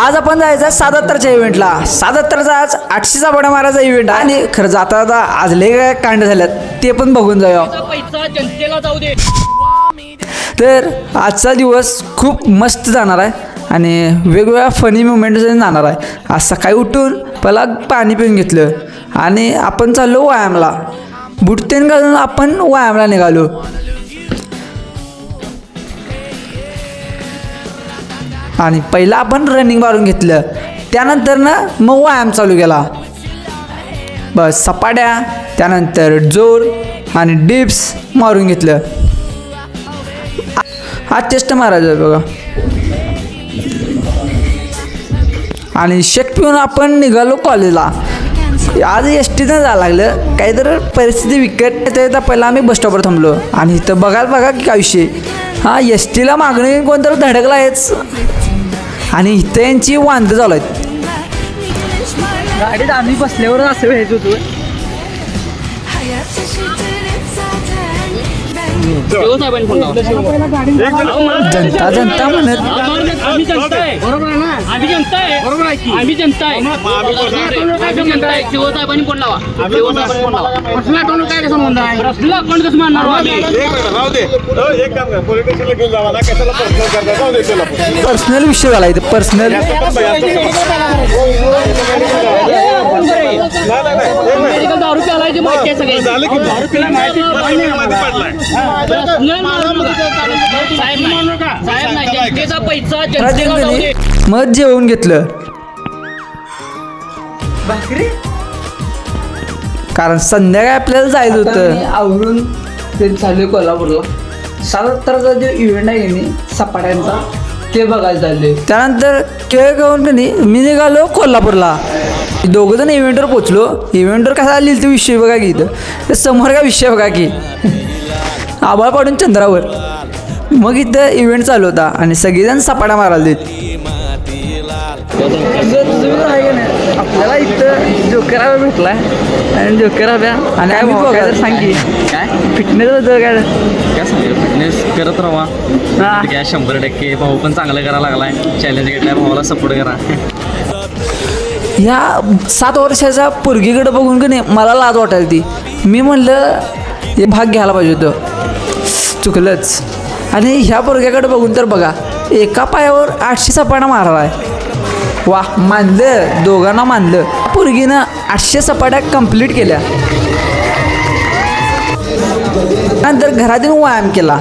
आज आपण जायचं 77च्या इव्हेंटला. 77चा आज 800 चपाट्या मारायचा इव्हेंट आणि खरं जाता जाता आज लय काय कांड झाल्यात ते पण बघून जाऊया. पैसा जनतेला जाऊ दे. तर आजचा दिवस खूप मस्त जाणार आहे आणि वेगवेगळ्या फनी मुमेंट्स जाणार आहे. आज सकाळी उठून पहिला पाणी पिऊन घेतलं आणि आपण चाललो व्यायामला. बुटतेन घालून आपण व्यायामला निघालो. आणि पहिला आपण रनिंग मारून घेतलं, त्यानंतर ना मग व्यायाम चालू केला. बस सपाट्या, त्यानंतर जोर आणि डिप्स मारून घेतलं. आज टेस्ट मारायचं बघा. आणि शेक पिऊन आपण निघालो कॉलेजला. आज एस टीनं जायला लागलं, काहीतरी परिस्थिती विकट येता पहिला आम्ही बस स्टॉपवर थांबलो आणि इथं बघा की काय विषय. हां, एस टीला मागणी कोणतरी धडकला आहेच आणि इथं यांची वांदे चालू आहेत. गाडीत आम्ही बसल्यावर असं व्हायचं होतं. जनता जनता म्हणत आम्ही जनता आहे. बरोबर आहे ना? आम्ही जनता आहे. बरोबर आहे की? आम्ही जनता आहे. आम्ही जनता आहे. शिवसाहेबांनी फोन लावा. शिवसाहेबांनी फोन लावा. पर्सनल अकाउंट काय कसं म्हणता आहे? पर्सनल अकाउंट कसं मारणार आम्ही? एक काम करा, पोलीस स्टेशनला घेऊन जावा ना, कशाला पर्सनल करता, जाऊ दे त्याला. पर्सनल विषय झाला इथं. पर्सनल मेडिकल दारू प्यायलाची माहिती आहे सगळी. झालं की दारू पिला माहिती पडलाय. साहेब नाही, जनतेचा पैसा जनतेला जाऊ दे. मग जेवून घेतलं. कारण संध्याकाळी आपल्याला जायचं होतं. आवरून ते चालू कोल्हापूरला. 77चा जो इव्हेंट आहे की नाही सपाट्यांचा, ते बघायला चालले. त्यानंतर केळ खाऊन की नाही मी निघालो कोल्हापूरला. दोघं जण इव्हेंटवर पोचलो. इव्हेंटवर कसा लिहिलं ते विषय बघा की इथं. ते समोर का विषय बघा की आभाळ पाडून चंद्रावर. मग इथं इव्हेंट चालू होता आणि सगळेजण सपाटा मारायला देत. आपल्याला इथं जोकरा भेटलाय आणि जोकरा ब्या आणि आम्ही बघायला सांगी काय फिटनेस बद्दल काय काय सांगू, फिटनेस करत राहा. काय 100% भाऊ पण चांगलं करायला लागलाय. चॅलेंज घेतलाय, भावाला सपोर्ट करा. ह्या 7 वर्षाच्या पोरगीकडे बघून की नाही मला लाज वाटायला ती. मी म्हणलं हे भाग घ्यायला पाहिजे होतं, चुकलंच. आणि ह्या पोरग्याकडे बघून तर बघा, एका पायावर 800 सपाटा मारला आहे. वा, मानलं, दोघांना मानलं. पोरगीनं 800 सपाट्या कंप्लीट केल्या. नंतर घरातून व्यायाम केला.